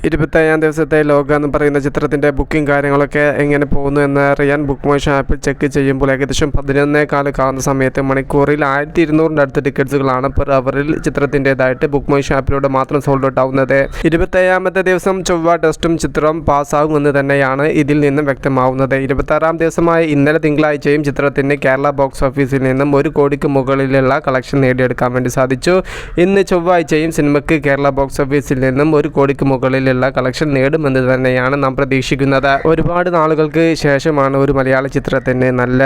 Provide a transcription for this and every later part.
25-ാം ദിവസത്തെ ലോക എന്ന് പറയുന്ന ചിത്രത്തിൻ്റെ ബുക്കിംഗ് കാര്യങ്ങളൊക്കെ എങ്ങനെ പോകുന്നു എന്ന് അറിയാൻ ബുക്ക് മൈ ഷോ ആപ്പിൽ ചെക്ക് ചെയ്യുമ്പോൾ ഏകദേശം 11:15 ആകുന്ന സമയത്ത് മണിക്കൂറിൽ 1200-ന്റെ അടുത്ത് ടിക്കറ്റ്സുകളാണ് പെർ അവറിൽ ചിത്രത്തിൻ്റെതായിട്ട് ബുക്ക് മൈ ഷോ ആപ്പിലൂടെ മാത്രം സോൾഡ് ഔട്ട് ആവുന്നത്. 25-ാമത്തെ ദിവസം ചൊവ്വ ടെസ്റ്റും ചിത്രം പാസ്സാകുമെന്ന് തന്നെയാണ് ഇതിൽ നിന്നും വ്യക്തമാവുന്നത്. 26-ാം ദിവസമായ ഇന്നലെ തിങ്കളാഴ്ചയും ചിത്രത്തിന് കേരള ബോക്സ് ഓഫീസിൽ നിന്നും 1 കോടിക്ക് മുകളിലുള്ള കളക്ഷൻ നേടിയെടുക്കാൻ വേണ്ടി സാധിച്ചു. ഇന്ന് ചൊവ്വാഴ്ചയും സിനിമയ്ക്ക് കേരള ബോക്സ് ഓഫീസിൽ നിന്നും 1 കോടിക്ക് മുകളിൽ കളക്ഷൻ നേടുമെന്ന് തന്നെയാണ് നാം പ്രതീക്ഷിക്കുന്നത്. ഒരുപാട് നാളുകൾക്ക് ശേഷമാണ് ഒരു മലയാള ചിത്രത്തിന് നല്ല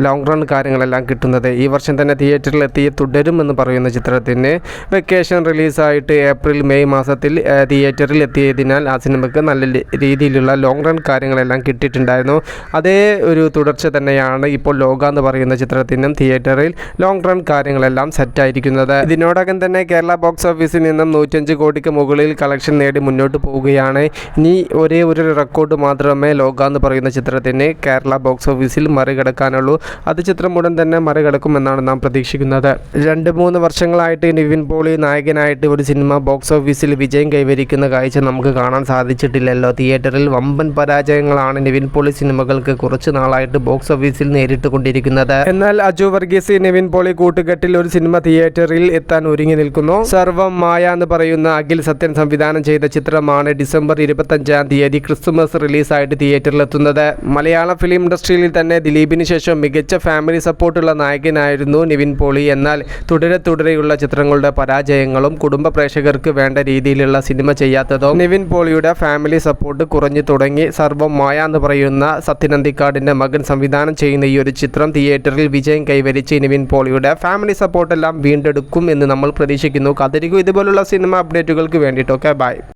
ലോങ് റൺ കാര്യങ്ങളെല്ലാം കിട്ടുന്നത്. ഈ വർഷം തന്നെ തിയേറ്ററിൽ എത്തിയ തുടരുമെന്ന് പറയുന്ന ചിത്രത്തിന് വെക്കേഷൻ റിലീസായിട്ട് ഏപ്രിൽ മെയ് മാസത്തിൽ തിയേറ്ററിൽ എത്തിയതിനാൽ ആ സിനിമയ്ക്ക് നല്ല രീതിയിലുള്ള ലോങ് റൺ കാര്യങ്ങളെല്ലാം കിട്ടിയിട്ടുണ്ടായിരുന്നു. അതേ ഒരു തുടർച്ച തന്നെയാണ് ഇപ്പോൾ ലോക എന്ന് പറയുന്ന ചിത്രത്തിനും തിയേറ്ററിൽ ലോങ് റൺ കാര്യങ്ങളെല്ലാം സെറ്റായിരിക്കുന്നത്. ഇതിനോടകം തന്നെ കേരള ബോക്സ് ഓഫീസിൽ നിന്നും 105 കോടിക്ക് മുകളിൽ കളക്ഷൻ നേടി മുന്നോട്ട് പോവുകയാണ്. ഇനി ഒരേ ഒരു റെക്കോർഡ് മാത്രമേ ലോക എന്ന് പറയുന്ന ചിത്രത്തിന് കേരള ബോക്സ് ഓഫീസിൽ മറികടക്കാനുള്ളൂ. അത് ചിത്രം ഉടൻ തന്നെ മറികടക്കുമെന്നാണ് നാം പ്രതീക്ഷിക്കുന്നത്. 2-3 വർഷങ്ങളായിട്ട് നിവിൻ പോളി നായകനായിട്ട് ഒരു സിനിമ ബോക്സ് ഓഫീസിൽ വിജയം കൈവരിക്കുന്ന കാഴ്ച നമുക്ക് കാണാൻ സാധിച്ചിട്ടില്ലല്ലോ. തിയേറ്ററിൽ വമ്പൻ പരാജയങ്ങളാണ് നിവിൻ പോളി സിനിമകൾക്ക് കുറച്ച് നാളായിട്ട് ബോക്സ് ഓഫീസിൽ നേരിട്ടുകൊണ്ടിരിക്കുന്നത്. എന്നാൽ അജു വർഗീസ് നിവിൻ പോളി കൂട്ടുകെട്ടിൽ ഒരു സിനിമ തിയേറ്ററിൽ എത്താൻ ഒരുങ്ങി നിൽക്കുന്നു. സർവം മായ എന്ന് പറയുന്ന അഖിൽ സത്യൻ സംവിധാനം ചെയ്ത ചിത്രമാണ് ഡിസംബർ 25-ാം തീയതി ക്രിസ്തുമസ് റിലീസായിട്ട് തിയേറ്ററിലെത്തുന്നത്. മലയാള ഫിലിം ഇൻഡസ്ട്രിയിൽ തന്നെ ദിലീപിന് ശേഷം മികച്ച ഫാമിലി സപ്പോർട്ടുള്ള നായകനായിരുന്നു നിവിൻ പോളി. എന്നാൽ തുടരെയുള്ള ചിത്രങ്ങളുടെ പരാജയങ്ങളും കുടുംബ പ്രേക്ഷകർക്ക് വേണ്ട രീതിയിലുള്ള സിനിമ ചെയ്യാത്തതും നിവിൻ പോളിയുടെ ഫാമിലി സപ്പോർട്ട് കുറഞ്ഞു തുടങ്ങി. സർവം മായ എന്ന് പറയുന്ന സത്യൻ അന്തിക്കാടിൻ്റെ മകൻ സംവിധാനം ചെയ്യുന്ന ഈ ഒരു ചിത്രം തിയേറ്ററിൽ വിജയം കൈവരിച്ച് നിവിൻ പോളിയുടെ ഫാമിലി സപ്പോർട്ടെല്ലാം വീണ്ടെടുക്കും എന്ന് നമ്മൾ പ്രതീക്ഷിക്കുന്നു. കാത്തിരിക്കും ഇതുപോലുള്ള സിനിമ അപ്ഡേറ്റുകൾക്ക് വേണ്ടിയിട്ടൊക്കെ. ബൈ.